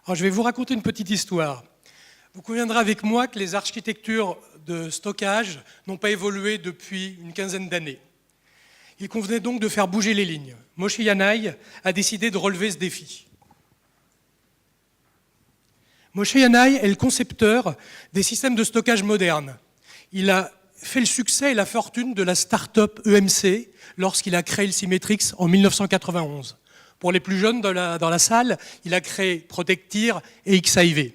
Alors, je vais vous raconter une petite histoire. Vous conviendrez avec moi que les architectures de stockage n'ont pas évolué depuis une quinzaine d'années. Il convenait donc de faire bouger les lignes. Moshe Yanai a décidé de relever ce défi. Moshe Yanai est le concepteur des systèmes de stockage modernes. Il a fait le succès et la fortune de la start-up EMC lorsqu'il a créé le Symmetrix en 1991. Pour les plus jeunes dans la salle, il a créé Protectir et XIV.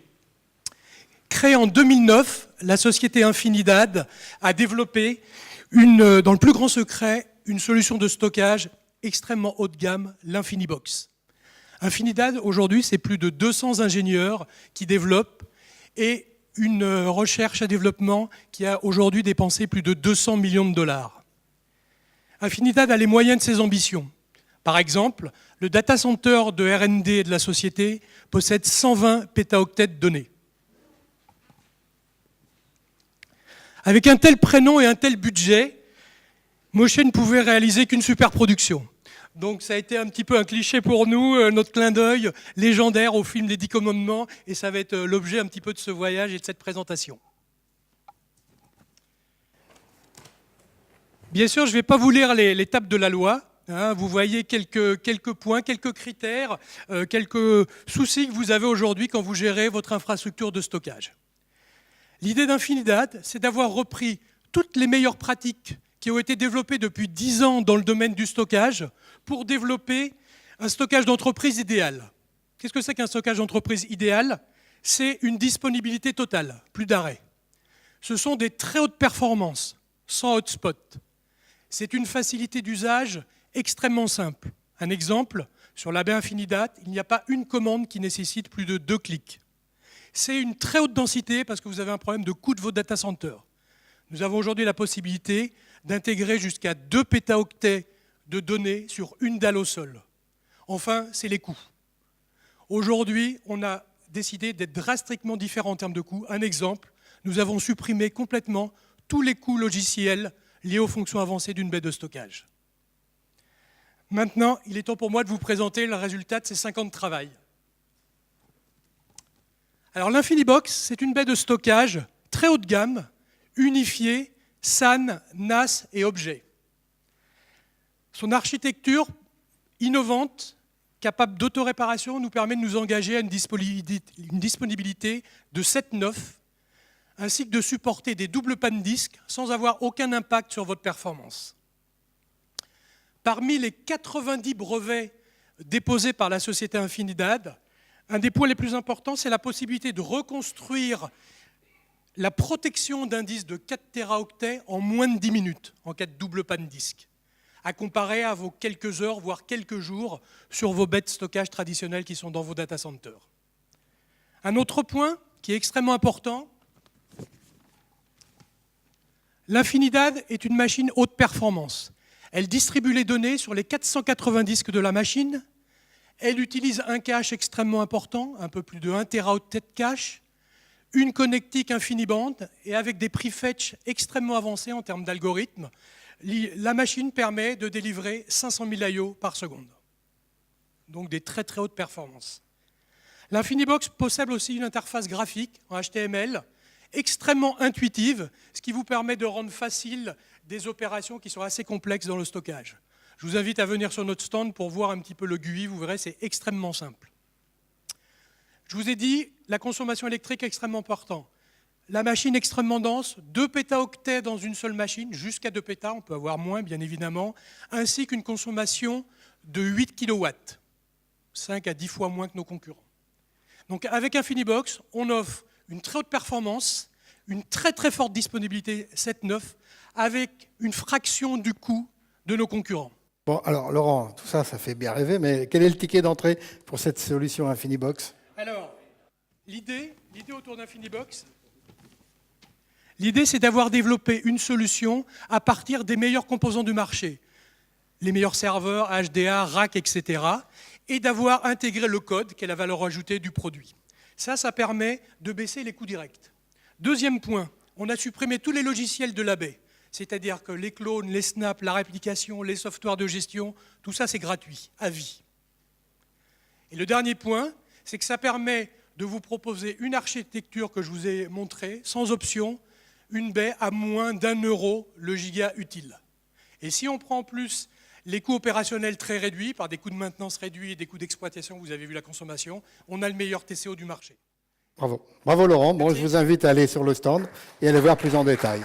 Créée en 2009, la société Infinidad a développé, dans le plus grand secret, une solution de stockage extrêmement haut de gamme, l'Infinibox. Infinidad, aujourd'hui, c'est plus de 200 ingénieurs qui développent et une recherche et développement qui a aujourd'hui dépensé plus de 200 millions de dollars. Infinidad a les moyens de ses ambitions. Par exemple, le data center de R&D de la société possède 120 pétaoctets de données. Avec un tel prénom et un tel budget, Moshe ne pouvait réaliser qu'une super production. Donc ça a été un petit peu un cliché pour nous, notre clin d'œil légendaire au film Les 10 Commandements, et ça va être l'objet un petit peu de ce voyage et de cette présentation. Bien sûr, je ne vais pas vous lire les tables de la loi. Vous voyez quelques points, quelques critères, quelques soucis que vous avez aujourd'hui quand vous gérez votre infrastructure de stockage. L'idée d'Infinidad, c'est d'avoir repris toutes les meilleures pratiques qui ont été développées depuis 10 ans dans le domaine du stockage pour développer un stockage d'entreprise idéal. Qu'est-ce que c'est qu'un stockage d'entreprise idéal? C'est une disponibilité totale, plus d'arrêt. Ce sont des très hautes performances, sans hotspot. C'est une facilité d'usage extrêmement simple. Un exemple, sur la baie Infinidad, il n'y a pas une commande qui nécessite plus de 2 clics. C'est une très haute densité parce que vous avez un problème de coût de vos data centers. Nous avons aujourd'hui la possibilité d'intégrer jusqu'à 2 pétaoctets de données sur une dalle au sol. Enfin, c'est les coûts. Aujourd'hui, on a décidé d'être drastiquement différent en termes de coûts. Un exemple, nous avons supprimé complètement tous les coûts logiciels liés aux fonctions avancées d'une baie de stockage. Maintenant, il est temps pour moi de vous présenter le résultat de ces 5 ans de travail. Alors l'Infinibox, c'est une baie de stockage très haut de gamme, unifiée, SAN, NAS et objets. Son architecture innovante, capable d'autoréparation, nous permet de nous engager à une disponibilité de 7/9, ainsi que de supporter des doubles pannes disques sans avoir aucun impact sur votre performance. Parmi les 90 brevets déposés par la société Infinidad, un des points les plus importants, c'est la possibilité de reconstruire la protection d'un disque de 4 téraoctets en moins de 10 minutes, en cas de double panne disque, à comparer à vos quelques heures, voire quelques jours, sur vos baies de stockage traditionnelles qui sont dans vos data centers. Un autre point qui est extrêmement important, l'Infinidad est une machine haute performance. Elle distribue les données sur les 480 disques de la machine. Elle utilise un cache extrêmement important, un peu plus de 1 téraoctet de cache, une connectique InfiniBand et avec des prefetch extrêmement avancés en termes d'algorithmes, la machine permet de délivrer 500 000 I/O par seconde. Donc des très très hautes performances. L'Infinibox possède aussi une interface graphique en HTML extrêmement intuitive, ce qui vous permet de rendre facile des opérations qui sont assez complexes dans le stockage. Je vous invite à venir sur notre stand pour voir un petit peu le GUI, vous verrez, c'est extrêmement simple. Je vous ai dit, la consommation électrique est extrêmement importante. La machine extrêmement dense, 2 pétaoctets dans une seule machine, jusqu'à 2 pétas, on peut avoir moins bien évidemment, ainsi qu'une consommation de 8 kW, 5 à 10 fois moins que nos concurrents. Donc avec Infinibox, on offre une très haute performance, une très très forte disponibilité 7/9, avec une fraction du coût de nos concurrents. Bon, alors Laurent, tout ça, ça fait bien rêver, mais quel est le ticket d'entrée pour cette solution Infinibox? Alors, l'idée autour d'Infinibox, l'idée c'est d'avoir développé une solution à partir des meilleurs composants du marché, les meilleurs serveurs, HDA, rack, etc., et d'avoir intégré le code, qui est la valeur ajoutée du produit. Ça permet de baisser les coûts directs. Deuxième point, on a supprimé tous les logiciels de la baie. C'est-à-dire que les clones, les snaps, la réplication, les softwares de gestion, tout ça c'est gratuit, à vie. Et le dernier point, c'est que ça permet de vous proposer une architecture que je vous ai montrée, sans option, une baie à moins d'€1 le giga utile. Et si on prend en plus les coûts opérationnels très réduits, par des coûts de maintenance réduits et des coûts d'exploitation, vous avez vu la consommation, on a le meilleur TCO du marché. Bravo. Bravo Laurent. Bon, je vous invite à aller sur le stand et à aller voir plus en détail.